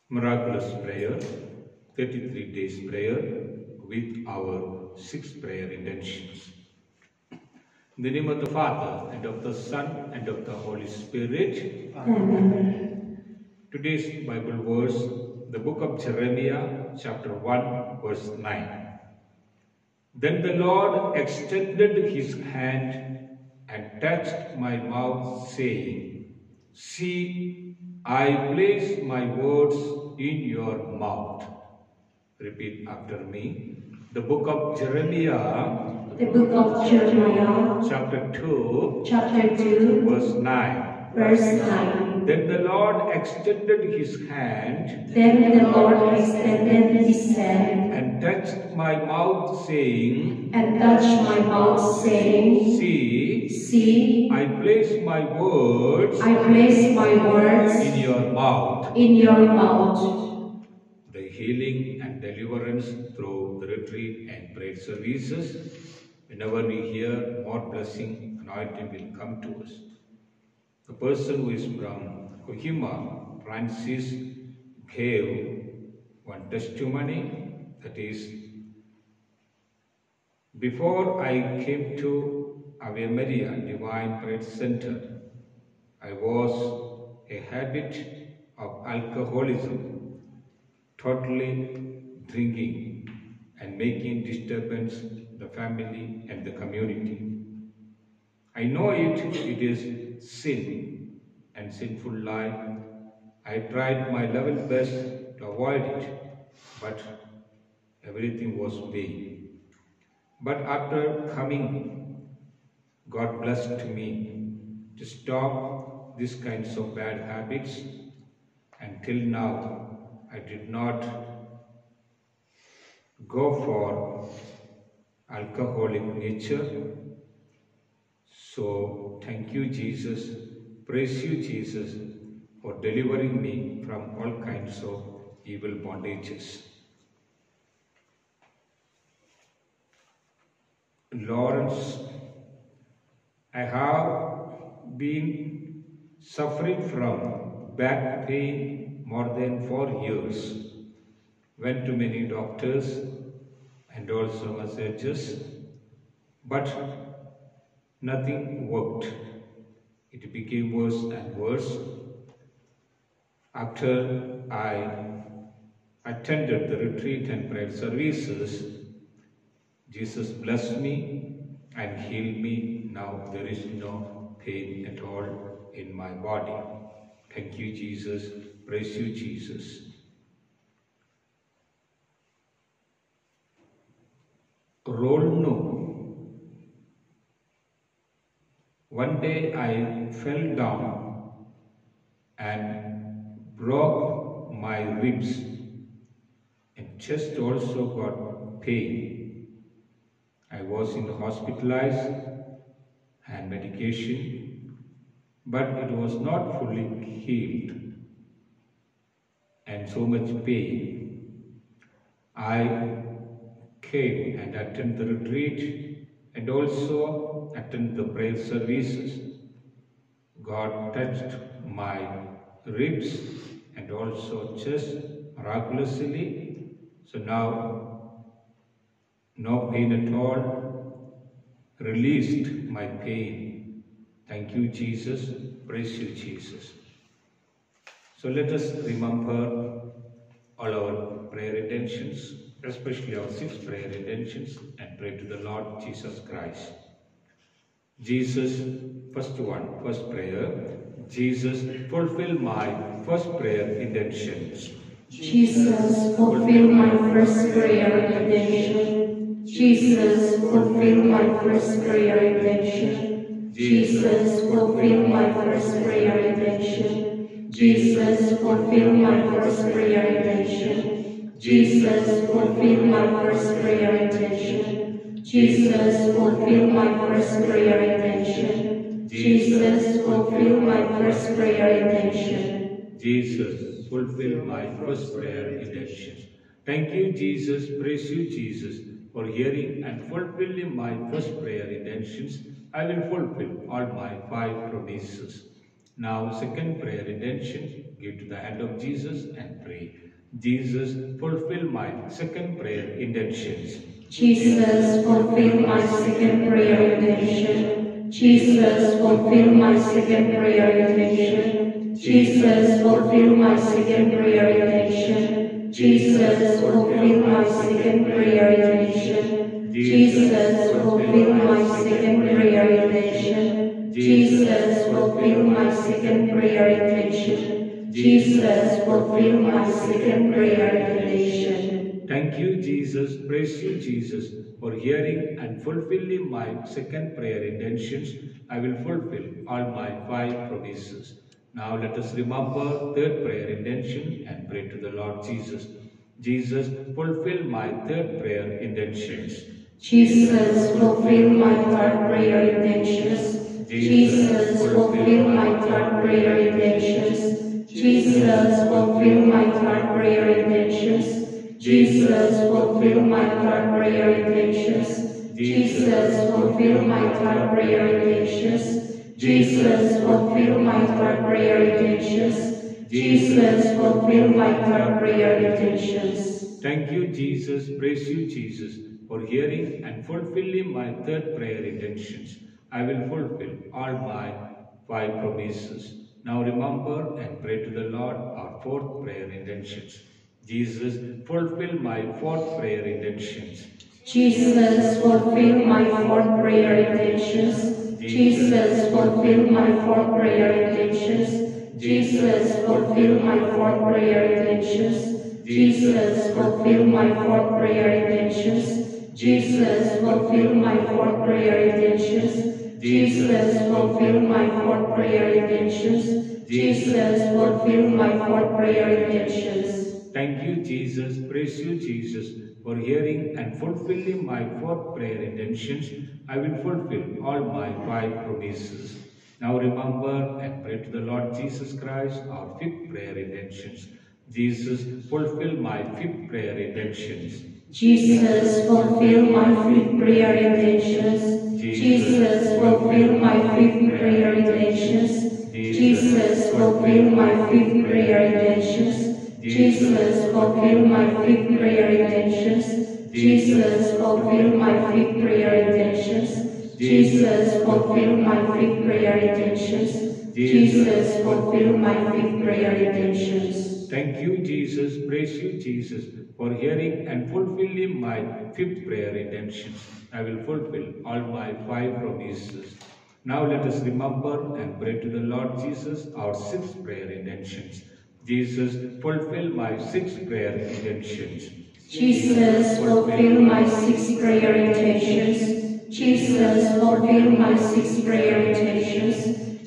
Miraculous prayer, 33 days prayer with our 6 prayer intentions. In the name of the Father, and of the Son, and of the Holy Spirit. Amen. Today's Bible verse, the book of Jeremiah, chapter 1, verse 9. Then the Lord extended his hand and touched my mouth, saying, See, I place my words in your mouth. Repeat after me. The book of Jeremiah, chapter 2, verse 9. Then the Lord extended his hand and touched my mouth, saying, See, I place my words in your mouth. The healing and deliverance through the retreat and prayer services. Whenever we hear, more blessing, anointing will come to us. The person who is from Kohima, Francis, gave one testimony, that is, before I came to Ave Maria Divine Prayer Center, I was a habit of alcoholism, totally drinking and making disturbance the family and the community. I know it is sin and sinful life. I tried my level best to avoid it, but everything was vain. But after coming, God blessed me to stop these kinds of bad habits. Until now, I did not go for alcoholic nature. So thank you, Jesus. Praise you, Jesus, for delivering me from all kinds of evil bondages. Lawrence, I have been suffering from back pain more than 4 years. Went to many doctors and also massages, but nothing worked. It became worse and worse. After I attended the retreat and prayer services, Jesus blessed me and healed me. Now there is no pain at all in my body. Thank you, Jesus. Praise you, Jesus. Rolno. One day I fell down and broke my ribs, and chest also got pain. I was in the hospitalized and medication, but it was not fully healed and so much pain. I came and attended the retreat and also attend the prayer services. God touched my ribs and also chest miraculously. So now, no pain at all, released my pain. Thank you, Jesus. Praise you, Jesus. So let us remember all our prayer intentions, especially our 6 prayer intentions, and pray to the Lord Jesus Christ. Jesus, first prayer. Jesus, fulfill my first prayer intentions. Jesus, fulfill my first prayer intention. Jesus, fulfill my first prayer intention. Jesus, fulfill my first prayer intention. Jesus, fulfill my first prayer intention. Jesus, fulfill my first prayer intention. Jesus, fulfill my first prayer intention. Jesus, fulfill my first prayer intention. Jesus, fulfill my first prayer intentions. Thank you, Jesus. Praise you, Jesus, for hearing and fulfilling my first prayer intentions. I will fulfill all my 5 promises. Now, second prayer intention, give to the hand of Jesus and pray. Jesus, fulfill my second prayer intentions. Jesus, fulfill my second prayer intention. Jesus, fulfill my second prayer intention. Jesus, fulfill my second prayer intention. Jesus, fulfill my second prayer intention. Jesus, fulfill my second prayer intention. Jesus, fulfill my second prayer intention. Jesus, fulfill my second prayer intention. Thank you, Jesus. Praise you, Jesus, for hearing and fulfilling my second prayer intentions. I will fulfill all my 5 promises. Now let us remember third prayer intention and pray to the Lord Jesus. Jesus, fulfill my third prayer intentions. Jesus, fulfill my third prayer intentions. Jesus, fulfill my third prayer intentions. Jesus, fulfill my third prayer intentions. Jesus, fulfill my third prayer intentions. Jesus, fulfill my third prayer intentions. Jesus, fulfill my third prayer intentions. Jesus, fulfill my third prayer intentions. Thank you, Jesus. Praise you, Jesus, for hearing and fulfilling my third prayer intentions. I will fulfill all my 5 promises. Now remember and pray to the Lord our fourth prayer intentions. Jesus, fulfill my fourth prayer intentions. Jesus, fulfill my fourth prayer intentions. Jesus, fulfill my fourth prayer intentions. Jesus, fulfill my fourth prayer intentions. Jesus, fulfill my fourth prayer intentions. Jesus, fulfill my fourth prayer intentions. Jesus, fulfill my fourth prayer intentions. Jesus, fulfill my fourth prayer intentions. Thank you, Jesus. Praise you, Jesus, for hearing and fulfilling my 4th prayer intentions. I will fulfill all my 5 promises. Now remember and pray to the Lord Jesus Christ, our 5th prayer intentions. Jesus, fulfill my 5th prayer intentions. Jesus, fulfill my 5th prayer intentions. Jesus, fulfill my 5th prayer intentions. Jesus, fulfill my 5th prayer intentions. Jesus, fulfill my 5th prayer intentions. Jesus, fulfill my 5th prayer intentions. Jesus, fulfill my 5th prayer intentions. Jesus, fulfill my 5th prayer intentions. Thank you, Jesus. Praise you, Jesus, for hearing and fulfilling my 5th prayer intentions. I will fulfill all my 5 promises. Now let us remember and pray to the Lord Jesus our 6th prayer intentions. Jesus, fulfill my 6th prayer intentions. Jesus, fulfill my 6th prayer intentions. Jesus, fulfill my 6th prayer intentions.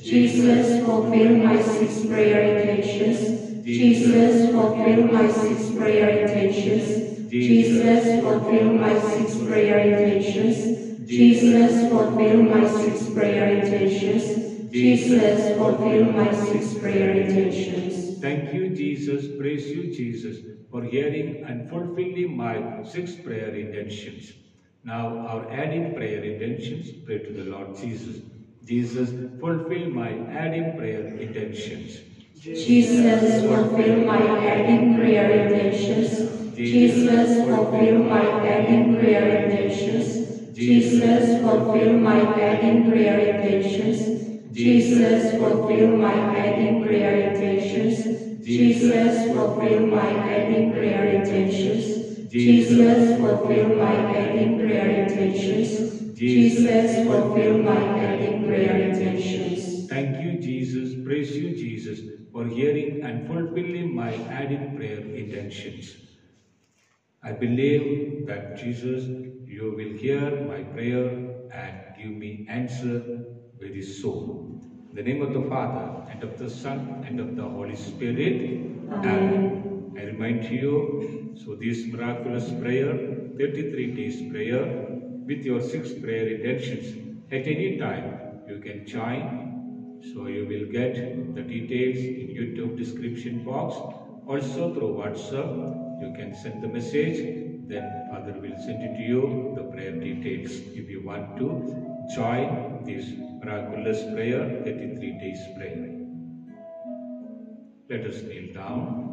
Jesus, fulfill my 6th prayer intentions. Jesus, fulfill my 6th prayer intentions. Jesus, fulfill my 6th prayer intentions. Jesus, fulfill my 6th prayer intentions. Jesus, fulfill my 6th prayer intentions. Thank you, Jesus. Praise you, Jesus, for hearing and fulfilling my 6th prayer intentions. Now our adding prayer intentions, pray to the Lord Jesus. Jesus, fulfill my adding prayer intentions. Jesus, fulfill my adding prayer intentions. Jesus, fulfill my adding prayer intentions. Jesus, fulfill my adding prayer intentions. Jesus, fulfill my adding prayer intentions. Jesus, fulfill my adding prayer intentions. Jesus, fulfill my adding prayer intentions. Jesus, fulfill my adding prayer intentions. Thank you, Jesus. Praise you, Jesus, for hearing and fulfilling my added prayer intentions. I believe that Jesus, you will hear my prayer and give me answer very soon. In the name of the Father, and of the Son, and of the Holy Spirit. Amen. I remind you, so this miraculous prayer, 33 days prayer, with your 6 prayer intentions, at any time you can join. So you will get the details in YouTube description box. Also through WhatsApp, you can send the message, then Father will send it to you, the prayer details. If you want to join this miraculous prayer, 33 days prayer. Let us kneel down.